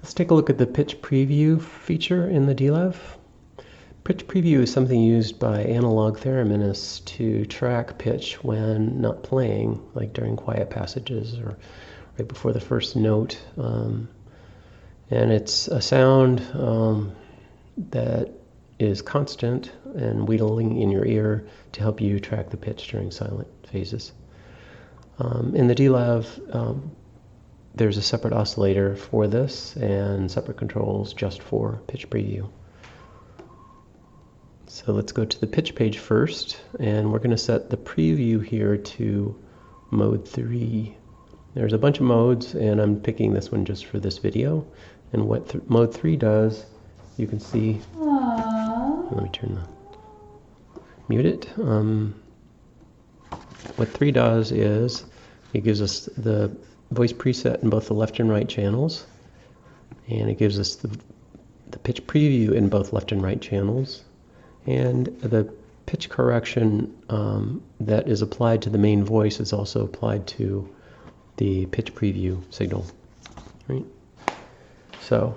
Let's take a look at the pitch preview feature in the D-Lev. Pitch preview is something used by analog thereminists to track pitch when not playing, like during quiet passages or right before the first note. And it's a sound that is constant and wheedling in your ear to help you track the pitch during silent phases. In the D-Lev, there's a separate oscillator for this and separate controls just for pitch preview. So let's go to the pitch page first, and we're going to set the preview here to mode 3. There's a bunch of modes, and I'm picking this one just for this video. And what mode 3 does, you can see. Let me mute it. What 3 does is it gives us the voice preset in both the left and right channels, and it gives us the pitch preview in both left and right channels, and the pitch correction that is applied to the main voice is also applied to the pitch preview signal. Right? So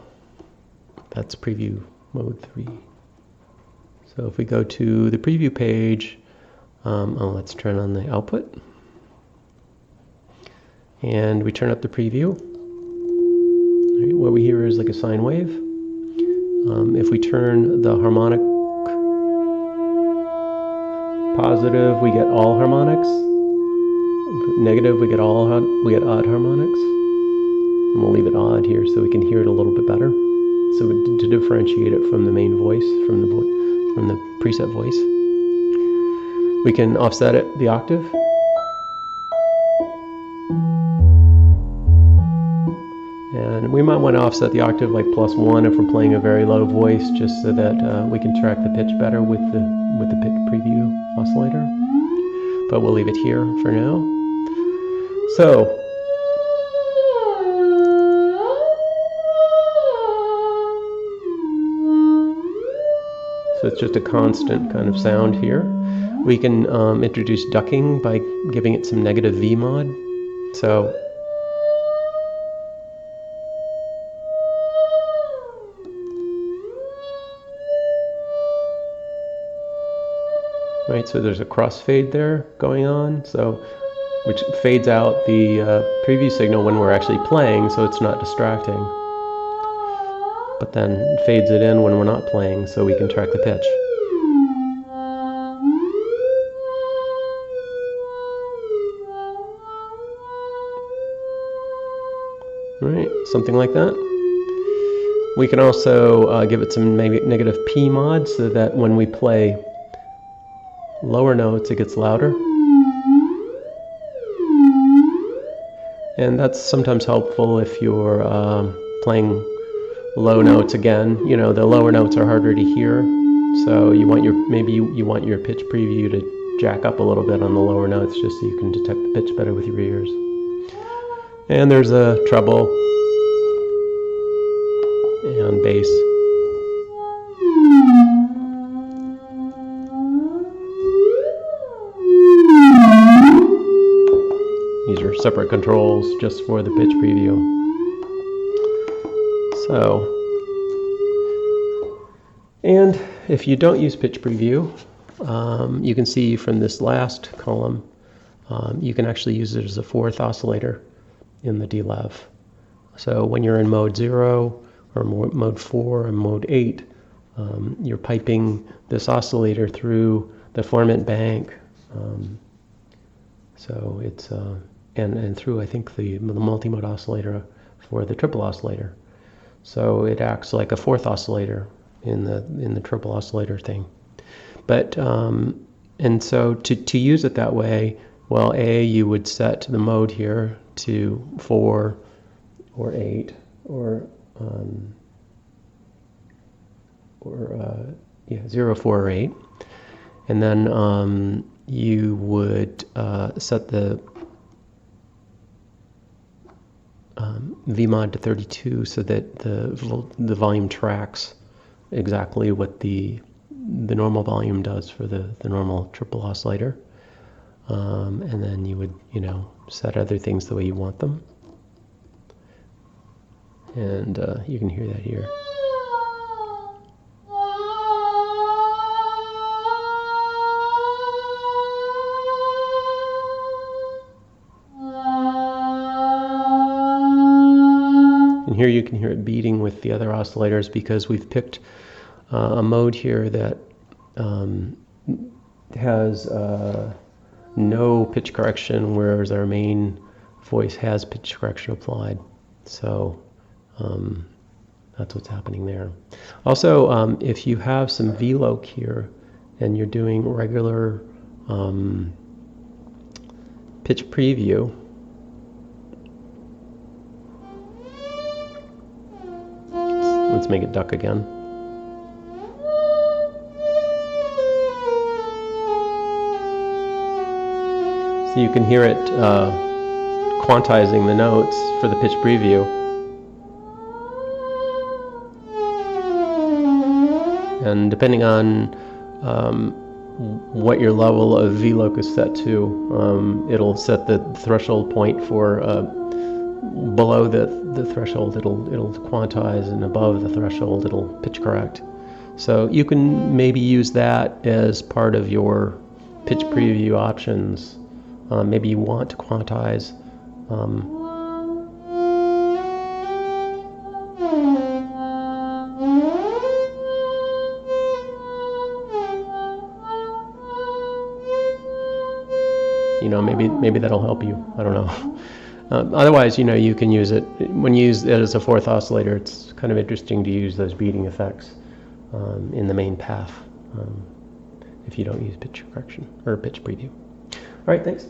that's preview mode 3. So if we go to the preview page, let's turn on the output. And we turn up the preview. Right, what we hear is like a sine wave. If we turn the harmonic positive, we get all harmonics. Negative, we get odd harmonics. And we'll leave it odd here so we can hear it a little bit better. So to differentiate it from the main voice, from the preset voice, we can offset it the octave. And we might want to offset the octave like +1 if we're playing a very low voice, just so that we can track the pitch better with the pitch preview oscillator. But we'll leave it here for now. So it's just a constant kind of sound here. We can introduce ducking by giving it some negative V mod. So right, so there's a crossfade there going on, so which fades out the preview signal when we're actually playing, so it's not distracting. But then fades it in when we're not playing, so we can track the pitch. Right, something like that. We can also give it some maybe negative P mod, so that when we play lower notes, it gets louder. And that's sometimes helpful if you're playing low notes again. You know, the lower notes are harder to hear, so you want you want your pitch preview to jack up a little bit on the lower notes, just so you can detect the pitch better with your ears. And there's a treble and bass. These are separate controls just for the pitch preview. So, and if you don't use pitch preview, you can see from this last column, you can actually use it as a fourth oscillator in the D-Lev. So when you're in mode 0 or mode 4 and mode 8, you're piping this oscillator through the formant bank. So it's and through, I think, the multi-mode oscillator for the triple oscillator. So it acts like a fourth oscillator in the triple oscillator thing. But and so to use it that way, well, you would set the mode here to 4 or 8 or 0, 4, or 8, and then you would set the V mod to 32 so that the volume tracks exactly what the normal volume does for the normal triple oscillator. And then you would, set other things the way you want them. And you can hear that here. And here you can hear it beating with the other oscillators because we've picked a mode here that has no pitch correction, whereas our main voice has pitch correction applied. So that's what's happening there. Also, if you have some V-loc here and you're doing regular pitch preview, let's make it duck again. So you can hear it quantizing the notes for the pitch preview. And depending on what your level of V-loc is set to, it'll set the threshold point for below the threshold it'll quantize, and above the threshold it'll pitch correct. So you can maybe use that as part of your pitch preview options. Maybe you want to quantize maybe that'll help you. I don't know. Otherwise, you can use it. When you use it as a fourth oscillator, it's kind of interesting to use those beating effects in the main path if you don't use pitch correction or pitch preview. All right, thanks.